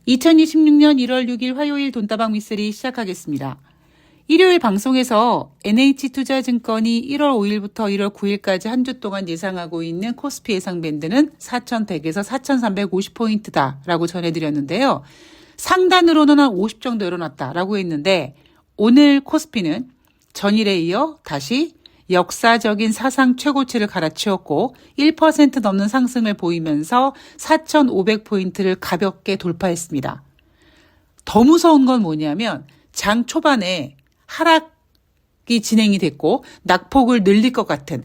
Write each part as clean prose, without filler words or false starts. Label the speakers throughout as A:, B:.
A: 2026년 1월 6일 화요일 돈다방 미쓰리 시작하겠습니다. 일요일 방송에서 NH투자증권이 1월 5일부터 1월 9일까지 한 주 동안 예상하고 있는 코스피 예상 밴드는 4,100에서 4,350포인트다라고 전해드렸는데요. 상단으로는 한 50 정도 열어놨다라고 했는데 오늘 코스피는 전일에 이어 다시 역사적인 사상 최고치를 갈아치웠고 1% 넘는 상승을 보이면서 4,500포인트를 가볍게 돌파했습니다. 더 무서운 건 뭐냐면 장 초반에 하락이 진행이 됐고 낙폭을 늘릴 것 같은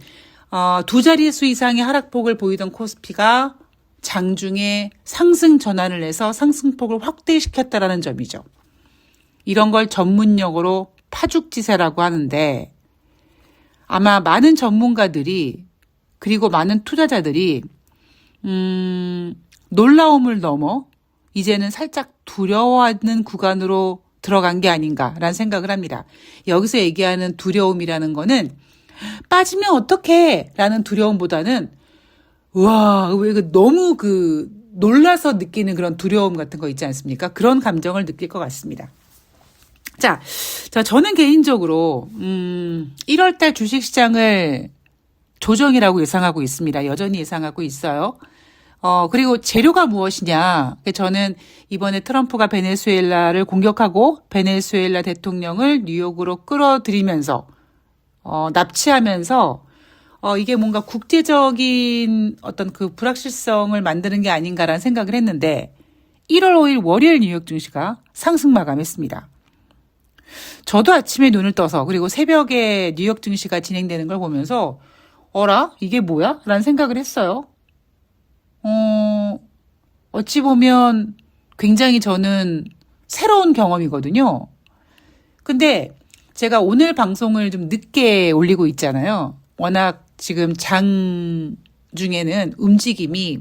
A: 두 자릿수 이상의 하락폭을 보이던 코스피가 장중에 상승 전환을 해서 상승폭을 확대시켰다라는 점이죠. 이런 걸 전문용어로 파죽지세라고 하는데 아마 많은 전문가들이 그리고 많은 투자자들이 놀라움을 넘어 이제는 살짝 두려워하는 구간으로 들어간 게 아닌가라는 생각을 합니다. 여기서 얘기하는 두려움이라는 거는 빠지면 어떡해 라는 두려움보다는 와, 왜 너무 놀라서 느끼는 그런 두려움 같은 거 있지 않습니까? 그런 감정을 느낄 것 같습니다. 자, 저는 개인적으로 1월달 주식시장을 조정이라고 예상하고 있습니다. 여전히 예상하고 있어요. 그리고 재료가 무엇이냐? 저는 이번에 트럼프가 베네수엘라를 공격하고 베네수엘라 대통령을 뉴욕으로 끌어들이면서 납치하면서 이게 뭔가 국제적인 어떤 그 불확실성을 만드는 게 아닌가라는 생각을 했는데 1월 5일 월요일 뉴욕 증시가 상승 마감했습니다. 저도 아침에 눈을 떠서 그리고 새벽에 뉴욕 증시가 진행되는 걸 보면서 어라? 이게 뭐야? 라는 생각을 했어요. 어찌 보면 굉장히 저는 새로운 경험이거든요. 근데 제가 오늘 방송을 좀 늦게 올리고 있잖아요. 워낙 지금 장 중에는 움직임이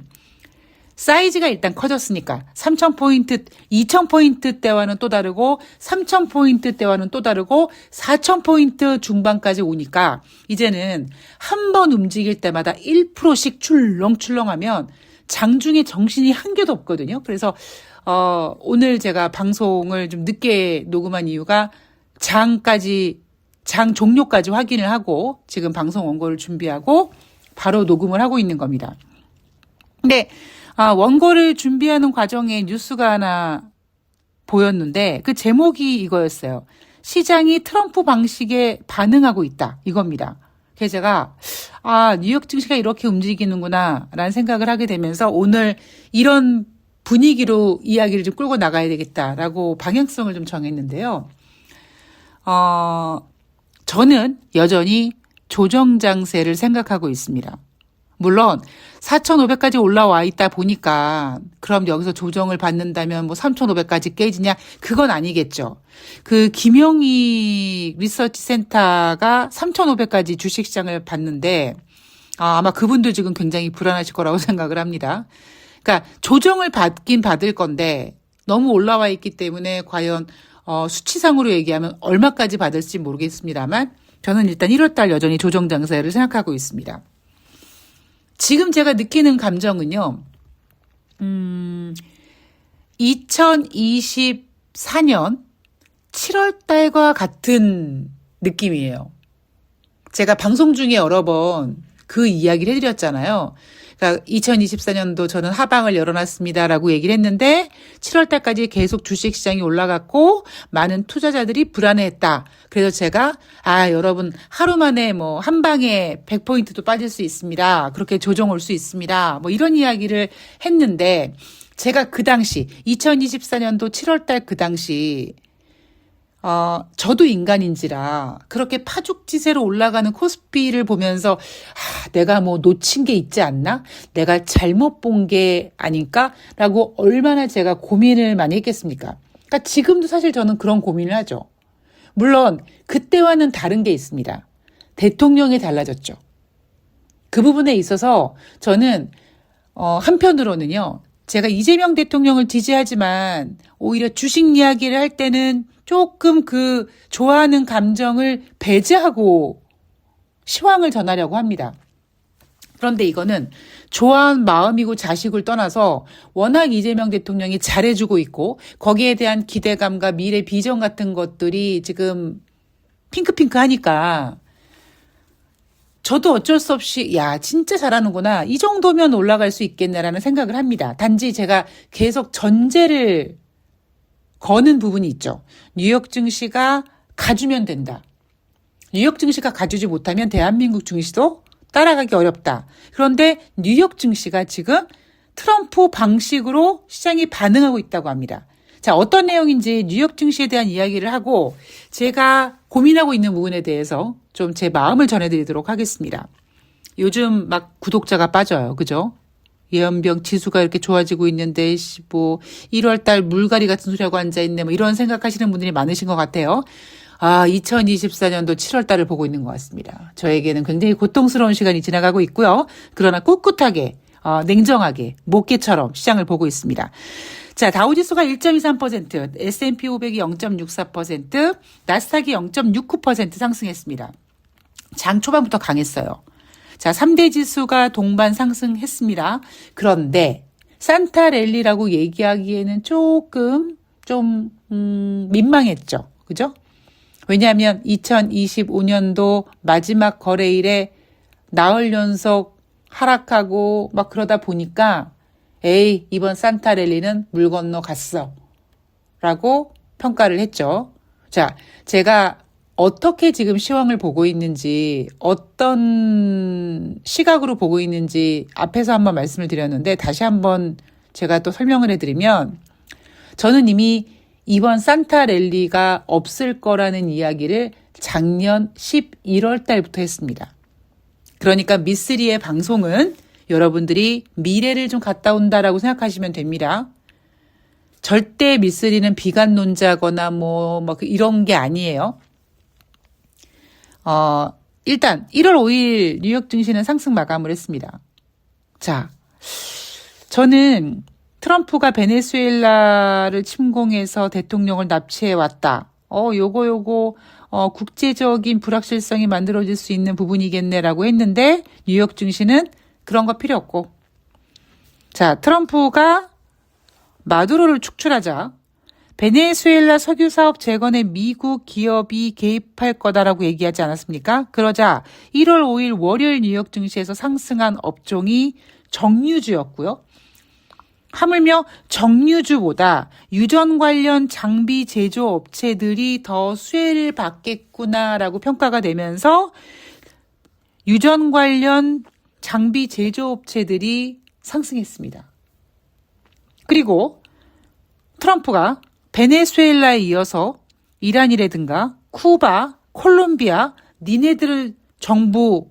A: 사이즈가 일단 커졌으니까 3,000포인트, 2,000포인트 때와는 또 다르고 3,000포인트 때와는 또 다르고 4,000포인트 중반까지 오니까 이제는 한 번 움직일 때마다 1%씩 출렁출렁하면 장중에 정신이 한 개도 없거든요. 그래서 오늘 제가 방송을 좀 늦게 녹음한 이유가 장 종료까지 확인을 하고 지금 방송 원고를 준비하고 바로 녹음을 하고 있는 겁니다. 근데 원고를 준비하는 과정에 뉴스가 하나 보였는데 그 제목이 이거였어요. 시장이 트럼프 방식에 반응하고 있다. 이겁니다. 그래서 제가 뉴욕 증시가 이렇게 움직이는구나 라는 생각을 하게 되면서 오늘 이런 분위기로 이야기를 좀 끌고 나가야 되겠다라고 방향성을 좀 정했는데요. 저는 여전히 조정 장세를 생각하고 있습니다. 물론 4,500까지 올라와 있다 보니까 그럼 여기서 조정을 받는다면 뭐 3,500까지 깨지냐? 그건 아니겠죠. 그 김영희 리서치 센터가 3,500까지 주식시장을 봤는데 아마 그분도 지금 굉장히 불안하실 거라고 생각을 합니다. 그러니까 조정을 받긴 받을 건데 너무 올라와 있기 때문에 과연 수치상으로 얘기하면 얼마까지 받을지 모르겠습니다만 저는 일단 1월달 여전히 조정 장세를 생각하고 있습니다. 지금 제가 느끼는 감정은요, 2024년 7월 달과 같은 느낌이에요. 제가 방송 중에 여러 번 그 이야기를 해드렸잖아요. 그러니까 2024년도 저는 하방을 열어놨습니다라고 얘기를 했는데 7월 달까지 계속 주식시장이 올라갔고 많은 투자자들이 불안해했다. 그래서 제가 여러분 하루 만에 뭐 한 방에 100포인트도 빠질 수 있습니다. 그렇게 조정 올 수 있습니다. 뭐 이런 이야기를 했는데 제가 그 당시 2024년도 7월 달 그 당시 저도 인간인지라 그렇게 파죽지세로 올라가는 코스피를 보면서 내가 뭐 놓친 게 있지 않나? 내가 잘못 본 게 아닐까? 라고 얼마나 제가 고민을 많이 했겠습니까? 그러니까 지금도 사실 저는 그런 고민을 하죠. 물론 그때와는 다른 게 있습니다. 대통령이 달라졌죠. 그 부분에 있어서 저는 한편으로는요. 제가 이재명 대통령을 지지하지만 오히려 주식 이야기를 할 때는 조금 그 좋아하는 감정을 배제하고 시황을 전하려고 합니다. 그런데 이거는 좋아하는 마음이고 자식을 떠나서 워낙 이재명 대통령이 잘해주고 있고 거기에 대한 기대감과 미래 비전 같은 것들이 지금 핑크핑크하니까 저도 어쩔 수 없이 야 진짜 잘하는구나 이 정도면 올라갈 수 있겠네라는 생각을 합니다. 단지 제가 계속 전제를 거는 부분이 있죠. 뉴욕 증시가 가주면 된다. 뉴욕 증시가 가주지 못하면 대한민국 증시도 따라가기 어렵다. 그런데 뉴욕 증시가 지금 트럼프 방식으로 시장이 반응하고 있다고 합니다. 자, 어떤 내용인지 뉴욕 증시에 대한 이야기를 하고 제가 고민하고 있는 부분에 대해서 좀 제 마음을 전해드리도록 하겠습니다. 요즘 막 구독자가 빠져요. 그죠? 예언병 지수가 이렇게 좋아지고 있는데 뭐 1월 달 물갈이 같은 소리하고 앉아있네 뭐 이런 생각하시는 분들이 많으신 것 같아요. 2024년도 7월 달을 보고 있는 것 같습니다. 저에게는 굉장히 고통스러운 시간이 지나가고 있고요. 그러나 꿋꿋하게 냉정하게 목개처럼 시장을 보고 있습니다. 자, 다우지수가 1.23%, S&P 500이 0.64%, 나스닥이 0.69% 상승했습니다. 장 초반부터 강했어요. 자, 3대 지수가 동반 상승했습니다. 그런데 산타랠리라고 얘기하기에는 조금 좀 민망했죠. 그죠? 왜냐하면 2025년도 마지막 거래일에 나흘 연속 하락하고 막 그러다 보니까 에이 이번 산타랠리는 물 건너 갔어 라고 평가를 했죠. 자, 제가 어떻게 지금 시황을 보고 있는지 어떤 시각으로 보고 있는지 앞에서 한번 말씀을 드렸는데 다시 한번 제가 또 설명을 해드리면 저는 이미 이번 산타랠리가 없을 거라는 이야기를 작년 11월 달부터 했습니다. 그러니까 미쓰리의 방송은 여러분들이 미래를 좀 갔다 온다라고 생각하시면 됩니다. 절대 미쓰리는 비관론자거나 뭐 이런 게 아니에요. 일단 1월 5일 뉴욕 증시는 상승 마감을 했습니다. 자, 저는 트럼프가 베네수엘라를 침공해서 대통령을 납치해 왔다. 요거 국제적인 불확실성이 만들어질 수 있는 부분이겠네라고 했는데 뉴욕 증시는 그런 거 필요 없고. 자, 트럼프가 마두로를 축출하자 베네수엘라 석유 사업 재건에 미국 기업이 개입할 거다라고 얘기하지 않았습니까? 그러자 1월 5일 월요일 뉴욕 증시에서 상승한 업종이 정유주였고요. 하물며 정유주보다 유전 관련 장비 제조 업체들이 더 수혜를 받겠구나라고 평가가 되면서 유전 관련 장비 제조 업체들이 상승했습니다. 그리고 트럼프가 베네수엘라에 이어서 이란이라든가 쿠바, 콜롬비아 니네들을 정부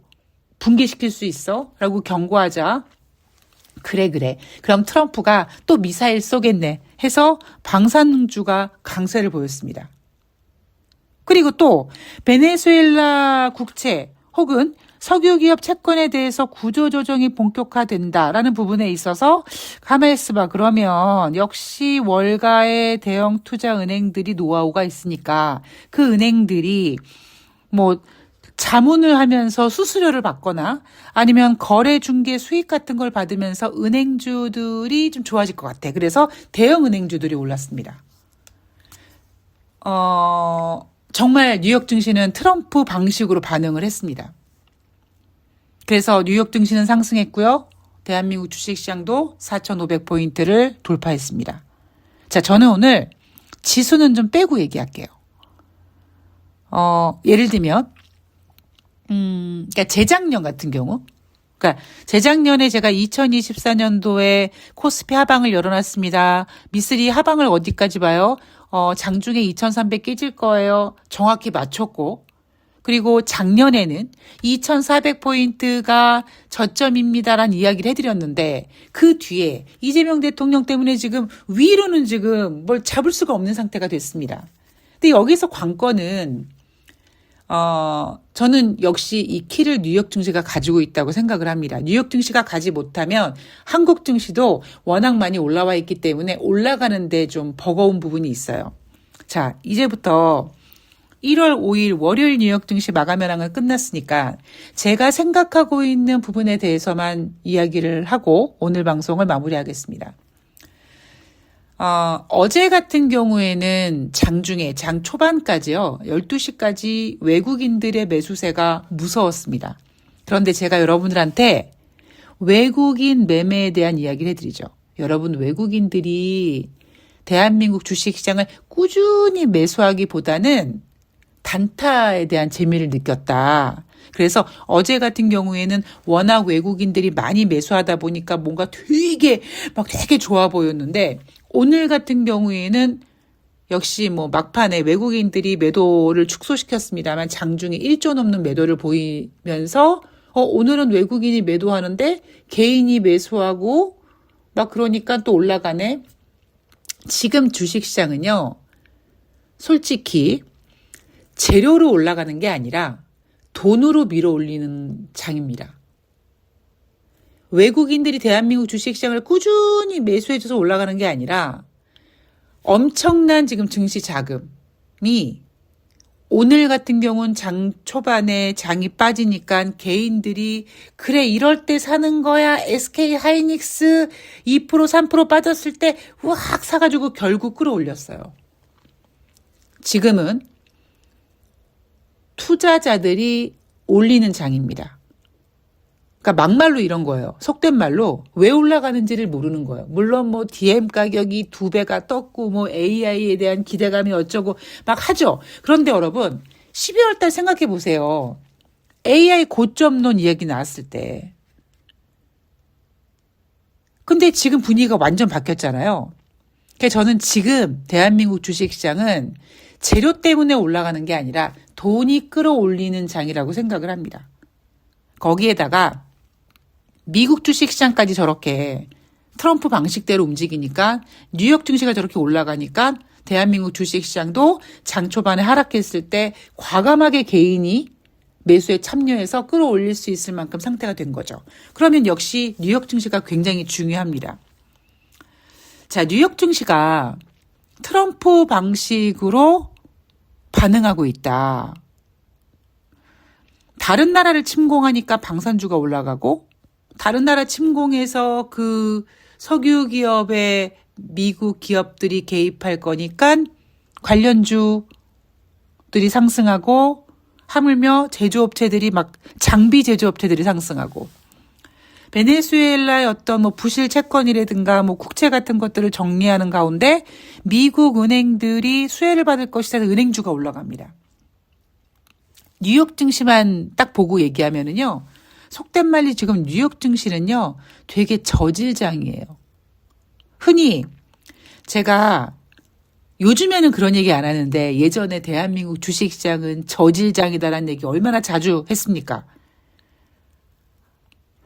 A: 붕괴시킬 수 있어? 라고 경고하자 그래. 그럼 트럼프가 또 미사일 쏘겠네 해서 방산주가 강세를 보였습니다. 그리고 또 베네수엘라 국채 혹은 석유기업 채권에 대해서 구조조정이 본격화된다라는 부분에 있어서 가만히 있어봐. 그러면 역시 월가의 대형 투자은행들이 노하우가 있으니까 그 은행들이 뭐 자문을 하면서 수수료를 받거나 아니면 거래 중개 수익 같은 걸 받으면서 은행주들이 좀 좋아질 것 같아. 그래서 대형 은행주들이 올랐습니다. 정말 뉴욕 증시는 트럼프 방식으로 반응을 했습니다. 그래서 뉴욕 증시는 상승했고요. 대한민국 주식시장도 4,500포인트를 돌파했습니다. 자, 저는 오늘 지수는 좀 빼고 얘기할게요. 예를 들면 그러니까 재작년 같은 경우, 그러니까 재작년에 제가 2024년도에 코스피 하방을 열어놨습니다. 미쓰리 하방을 어디까지 봐요? 장중에 2,300 깨질 거예요. 정확히 맞췄고, 그리고 작년에는 2,400포인트가 저점입니다라는 이야기를 해드렸는데 그 뒤에 이재명 대통령 때문에 지금 위로는 지금 뭘 잡을 수가 없는 상태가 됐습니다. 근데 여기서 관건은 저는 역시 이 키를 뉴욕 증시가 가지고 있다고 생각을 합니다. 뉴욕 증시가 가지 못하면 한국 증시도 워낙 많이 올라와 있기 때문에 올라가는데 좀 버거운 부분이 있어요. 자, 이제부터 1월 5일 월요일 뉴욕 증시 마감 현황은 끝났으니까 제가 생각하고 있는 부분에 대해서만 이야기를 하고 오늘 방송을 마무리하겠습니다. 어제 같은 경우에는 장중에 장 초반까지요. 12시까지 외국인들의 매수세가 무서웠습니다. 그런데 제가 여러분들한테 외국인 매매에 대한 이야기를 해드리죠. 여러분 외국인들이 대한민국 주식시장을 꾸준히 매수하기보다는 단타에 대한 재미를 느꼈다. 그래서 어제 같은 경우에는 워낙 외국인들이 많이 매수하다 보니까 뭔가 되게 좋아 보였는데 오늘 같은 경우에는 역시 뭐 막판에 외국인들이 매도를 축소시켰습니다만 장중에 1조 넘는 매도를 보이면서 오늘은 외국인이 매도하는데 개인이 매수하고 막 그러니까 또 올라가네. 지금 주식시장은요. 솔직히 재료로 올라가는 게 아니라 돈으로 밀어 올리는 장입니다. 외국인들이 대한민국 주식시장을 꾸준히 매수해줘서 올라가는 게 아니라 엄청난 지금 증시 자금이 오늘 같은 경우는 장 초반에 장이 빠지니까 개인들이 그래 이럴 때 사는 거야. SK 하이닉스 2% 3% 빠졌을 때 확 사가지고 결국 끌어올렸어요. 지금은 투자자들이 올리는 장입니다. 그러니까 막말로 이런 거예요. 속된 말로 왜 올라가는지를 모르는 거예요. 물론 뭐 DM 가격이 2배가 떴고 뭐 AI에 대한 기대감이 어쩌고 막 하죠. 그런데 여러분 12월 달 생각해 보세요. AI 고점론 이야기 나왔을 때. 근데 지금 분위기가 완전 바뀌었잖아요. 그래서 저는 지금 대한민국 주식시장은 재료 때문에 올라가는 게 아니라 돈이 끌어올리는 장이라고 생각을 합니다. 거기에다가 미국 주식시장까지 저렇게 트럼프 방식대로 움직이니까 뉴욕 증시가 저렇게 올라가니까 대한민국 주식시장도 장 초반에 하락했을 때 과감하게 개인이 매수에 참여해서 끌어올릴 수 있을 만큼 상태가 된 거죠. 그러면 역시 뉴욕 증시가 굉장히 중요합니다. 자, 뉴욕 증시가 트럼프 방식으로 반응하고 있다. 다른 나라를 침공하니까 방산주가 올라가고 다른 나라 침공해서 그 석유 기업에 미국 기업들이 개입할 거니까 관련주들이 상승하고 하물며 제조업체들이 막 장비 제조업체들이 상승하고 베네수엘라의 어떤 뭐 부실 채권이라든가 뭐 국채 같은 것들을 정리하는 가운데 미국 은행들이 수혜를 받을 것이다. 은행주가 올라갑니다. 뉴욕 증시만 딱 보고 얘기하면은요. 속된 말로 지금 뉴욕 증시는요. 되게 저질장이에요. 흔히 제가 요즘에는 그런 얘기 안 하는데 예전에 대한민국 주식시장은 저질장이다라는 얘기 얼마나 자주 했습니까?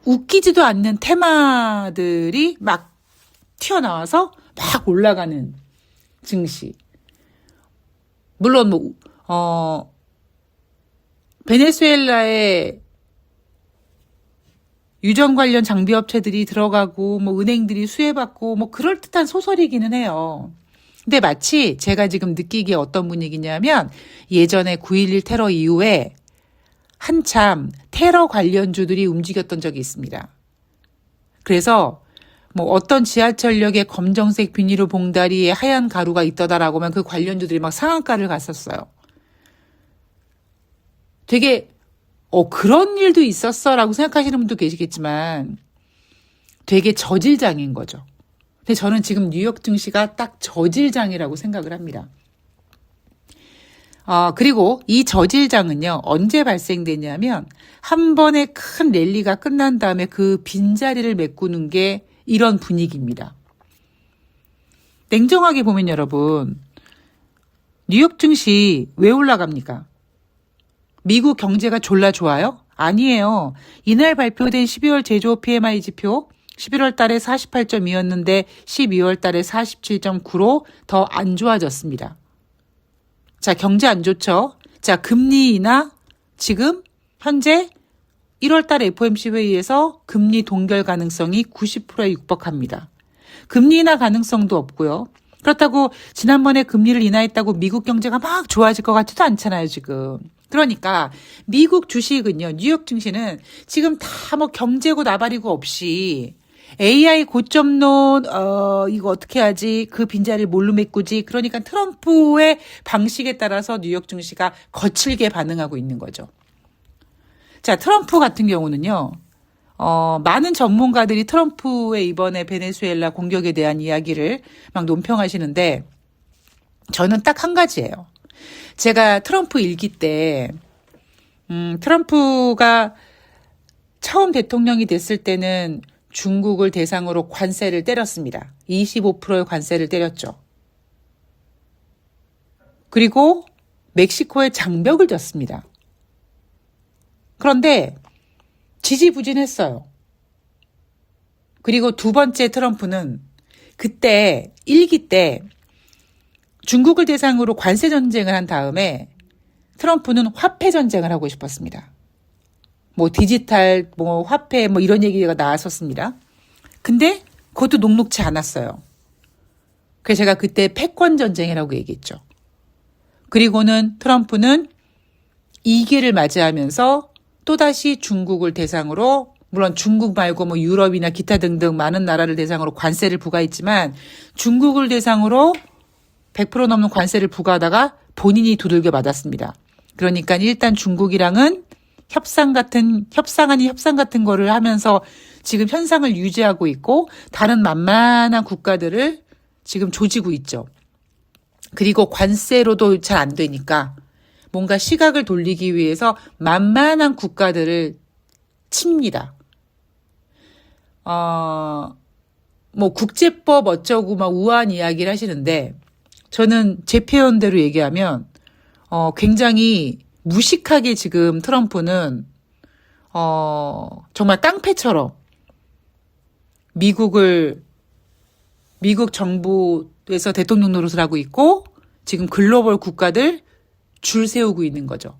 A: 웃기지도 않는 테마들이 막 튀어나와서 막 올라가는 증시. 물론 베네수엘라의 유전 관련 장비 업체들이 들어가고 뭐 은행들이 수혜받고 뭐 그럴듯한 소설이기는 해요. 근데 마치 제가 지금 느끼기에 어떤 분위기냐면 예전에 9.11 테러 이후에 한참 테러 관련주들이 움직였던 적이 있습니다. 그래서 뭐 어떤 지하철역에 검정색 비닐로 봉다리에 하얀 가루가 있더라라고 하면 그 관련주들이 막 상한가를 갔었어요. 되게 그런 일도 있었어라고 생각하시는 분도 계시겠지만 되게 저질장인 거죠. 근데 저는 지금 뉴욕 증시가 딱 저질장이라고 생각을 합니다. 그리고 이 저질장은요, 언제 발생되냐면, 한 번의 큰 랠리가 끝난 다음에 그 빈자리를 메꾸는 게 이런 분위기입니다. 냉정하게 보면 여러분, 뉴욕 증시 왜 올라갑니까? 미국 경제가 졸라 좋아요? 아니에요. 이날 발표된 12월 제조업 PMI 지표, 11월 달에 48.2였는데 12월 달에 47.9로 더 안 좋아졌습니다. 자, 경제 안 좋죠? 자, 금리 인하 지금 현재 1월 달 FOMC 회의에서 금리 동결 가능성이 90%에 육박합니다. 금리 인하 가능성도 없고요. 그렇다고 지난번에 금리를 인하했다고 미국 경제가 막 좋아질 것 같지도 않잖아요, 지금. 그러니까 미국 주식은요, 뉴욕 증시는 지금 다 뭐 경제고 나발이고 없이 AI 고점론, 이거 어떻게 하지? 그 빈자리를 뭘로 메꾸지? 그러니까 트럼프의 방식에 따라서 뉴욕 증시가 거칠게 반응하고 있는 거죠. 자, 트럼프 같은 경우는요, 많은 전문가들이 트럼프의 이번에 베네수엘라 공격에 대한 이야기를 막 논평하시는데, 저는 딱 한 가지예요. 제가 트럼프 일기 때, 트럼프가 처음 대통령이 됐을 때는 중국을 대상으로 관세를 때렸습니다. 25%의 관세를 때렸죠. 그리고 멕시코에 장벽을 졌습니다. 그런데 지지부진했어요. 그리고 두 번째 트럼프는 그때 일기 때 중국을 대상으로 관세 전쟁을 한 다음에 트럼프는 화폐 전쟁을 하고 싶었습니다. 뭐 디지털, 뭐 화폐, 뭐 이런 얘기가 나왔었습니다. 근데 그것도 녹록지 않았어요. 그래서 제가 그때 패권 전쟁이라고 얘기했죠. 그리고는 트럼프는 2기를 맞이하면서 또다시 중국을 대상으로, 물론 중국 말고 뭐 유럽이나 기타 등등 많은 나라를 대상으로 관세를 부과했지만 중국을 대상으로 100% 넘는 관세를 부과하다가 본인이 두들겨 맞았습니다. 그러니까 일단 중국이랑은 협상 같은 거를 하면서 지금 현상을 유지하고 있고 다른 만만한 국가들을 지금 조지고 있죠. 그리고 관세로도 잘 안 되니까 뭔가 시각을 돌리기 위해서 만만한 국가들을 칩니다. 뭐 국제법 어쩌고 막 우아한 이야기를 하시는데 저는 제 표현대로 얘기하면 굉장히 무식하게 지금 트럼프는 정말 깡패처럼 미국 정부에서 대통령 노릇을 하고 있고 지금 글로벌 국가들 줄 세우고 있는 거죠.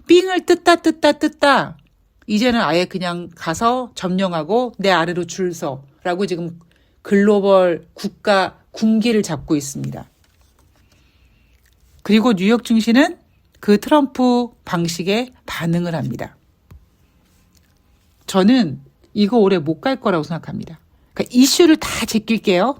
A: 삥을 뜯다 이제는 아예 그냥 가서 점령하고 내 아래로 줄 서라고 지금 글로벌 국가 군기를 잡고 있습니다. 그리고 뉴욕 증시는 그 트럼프 방식에 반응을 합니다. 저는 이거 오래 못 갈 거라고 생각합니다. 그러니까 이슈를 다 제낄게요.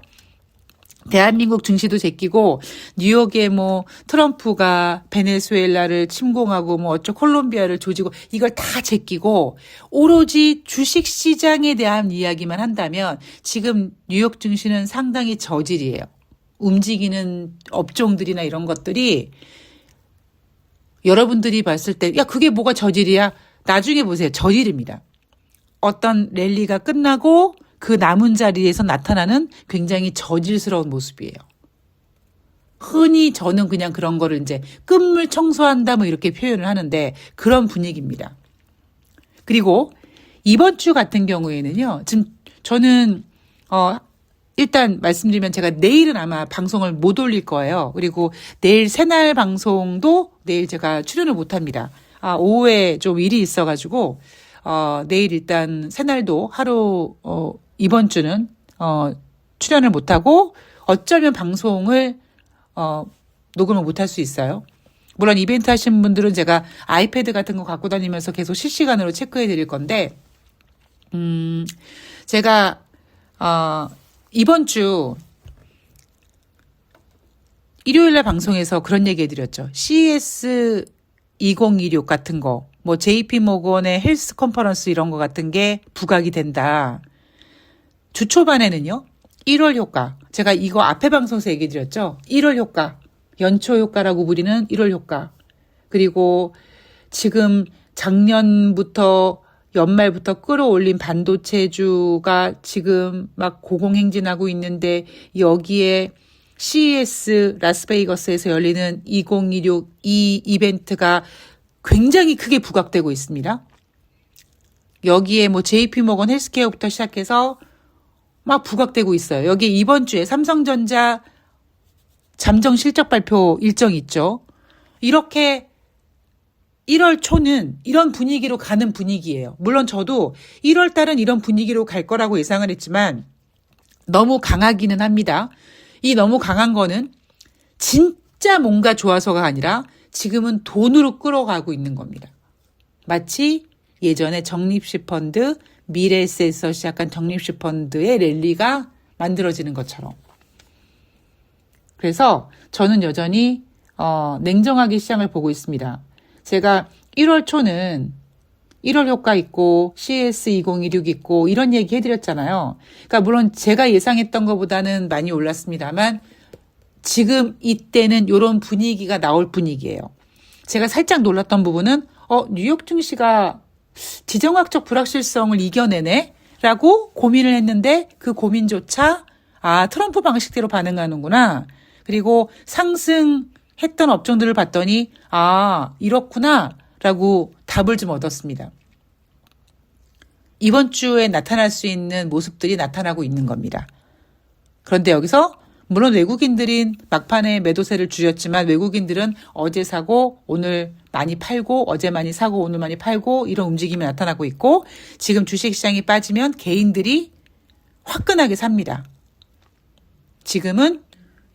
A: 대한민국 증시도 제끼고 뉴욕에 뭐 트럼프가 베네수엘라를 침공하고 뭐 어쩌 콜롬비아를 조지고 이걸 다 제끼고 오로지 주식시장에 대한 이야기만 한다면 지금 뉴욕 증시는 상당히 저질이에요. 움직이는 업종들이나 이런 것들이 여러분들이 봤을 때 야 그게 뭐가 저질이야? 나중에 보세요. 저질입니다. 어떤 랠리가 끝나고 그 남은 자리에서 나타나는 굉장히 저질스러운 모습이에요. 흔히 저는 그냥 그런 거를 이제 끝물 청소한다 뭐 이렇게 표현을 하는데 그런 분위기입니다. 그리고 이번 주 같은 경우에는요. 지금 저는 일단 말씀드리면 제가 내일은 아마 방송을 못 올릴 거예요. 그리고 내일 새날 방송도 내일 제가 출연을 못 합니다. 오후에 좀 일이 있어가지고 내일 일단 새날도 하루 이번 주는 출연을 못 하고 어쩌면 방송을 녹음을 못 할 수 있어요. 물론 이벤트 하신 분들은 제가 아이패드 같은 거 갖고 다니면서 계속 실시간으로 체크해 드릴 건데 제가 이번 주 일요일날 방송에서 그런 얘기 해드렸죠. CES 2026 같은 거, 뭐 JP 모건의 헬스 컨퍼런스 이런 거 같은 게 부각이 된다. 주 초반에는요. 1월 효과. 제가 이거 앞에 방송에서 얘기 드렸죠. 1월 효과. 연초 효과라고 부리는 1월 효과. 그리고 지금 작년부터 연말부터 끌어올린 반도체주가 지금 막 고공행진하고 있는데 여기에 CES 라스베이거스에서 열리는 2026 이 이벤트가 굉장히 크게 부각되고 있습니다. 여기에 뭐 JP모건 헬스케어부터 시작해서 막 부각되고 있어요. 여기 이번 주에 삼성전자 잠정 실적 발표 일정이 있죠. 이렇게 1월 초는 이런 분위기로 가는 분위기예요. 물론 저도 1월 달은 이런 분위기로 갈 거라고 예상을 했지만 너무 강하기는 합니다. 이 너무 강한 거는 진짜 뭔가 좋아서가 아니라 지금은 돈으로 끌어가고 있는 겁니다. 마치 예전에 적립식 펀드, 미래에셋에서 시작한 적립식 펀드의 랠리가 만들어지는 것처럼. 그래서 저는 여전히 냉정하게 시장을 보고 있습니다. 제가 1월 초는 1월 효과 있고 CS2016 있고 이런 얘기 해드렸잖아요. 그러니까 물론 제가 예상했던 것보다는 많이 올랐습니다만 지금 이때는 이런 분위기가 나올 분위기예요. 제가 살짝 놀랐던 부분은 뉴욕 증시가 지정학적 불확실성을 이겨내네? 라고 고민을 했는데 그 고민조차 트럼프 방식대로 반응하는구나. 그리고 상승했던 업종들을 봤더니 이렇구나 라고 답을 좀 얻었습니다. 이번 주에 나타날 수 있는 모습들이 나타나고 있는 겁니다. 그런데 여기서 물론 외국인들이 막판에 매도세를 줄였지만 외국인들은 어제 사고 오늘 많이 팔고 어제 많이 사고 오늘 많이 팔고 이런 움직임이 나타나고 있고 지금 주식시장이 빠지면 개인들이 화끈하게 삽니다. 지금은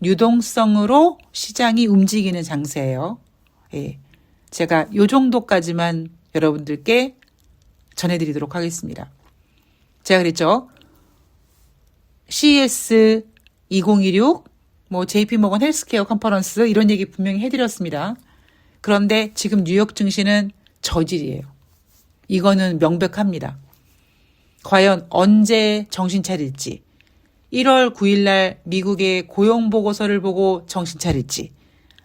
A: 유동성으로 시장이 움직이는 장세예요. 예. 제가 요 정도까지만 여러분들께 전해드리도록 하겠습니다. 제가 그랬죠. CES 2016, JP모건 헬스케어 컨퍼런스 이런 얘기 분명히 해드렸습니다. 그런데 지금 뉴욕 증시는 저질이에요. 이거는 명백합니다. 과연 언제 정신 차릴지, 1월 9일 날 미국의 고용보고서를 보고 정신 차릴지,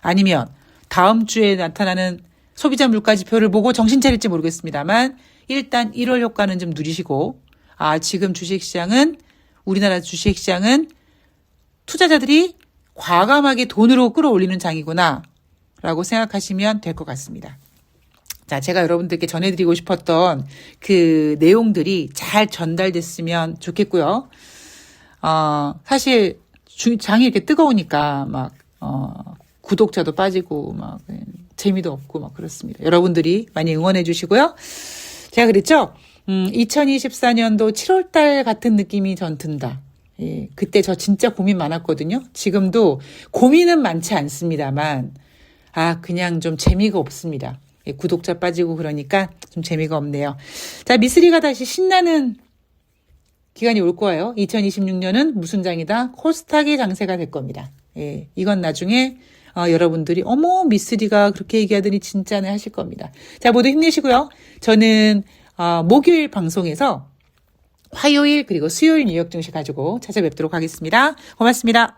A: 아니면 다음 주에 나타나는 소비자 물가 지표를 보고 정신 차릴지 모르겠습니다만 일단 1월 효과는 좀 누리시고 지금 주식시장은 우리나라 주식시장은 투자자들이 과감하게 돈으로 끌어올리는 장이구나 라고 생각하시면 될 것 같습니다. 자, 제가 여러분들께 전해드리고 싶었던 그 내용들이 잘 전달됐으면 좋겠고요. 사실 장이 이렇게 뜨거우니까 구독자도 빠지고 재미도 없고 그렇습니다. 여러분들이 많이 응원해 주시고요. 제가 그랬죠? 2024년도 7월달 같은 느낌이 전 든다. 예, 그때 저 진짜 고민 많았거든요. 지금도 고민은 많지 않습니다만, 그냥 좀 재미가 없습니다. 예, 구독자 빠지고 그러니까 좀 재미가 없네요. 자, 미쓰리가 다시 신나는 기간이 올 거예요. 2026년은 무슨 장이다? 코스닥의 장세가 될 겁니다. 예, 이건 나중에 여러분들이 미쓰리가 그렇게 얘기하더니 진짜네 하실 겁니다. 자, 모두 힘내시고요. 저는 목요일 방송에서 화요일 그리고 수요일 뉴욕 증시 가지고 찾아뵙도록 하겠습니다. 고맙습니다.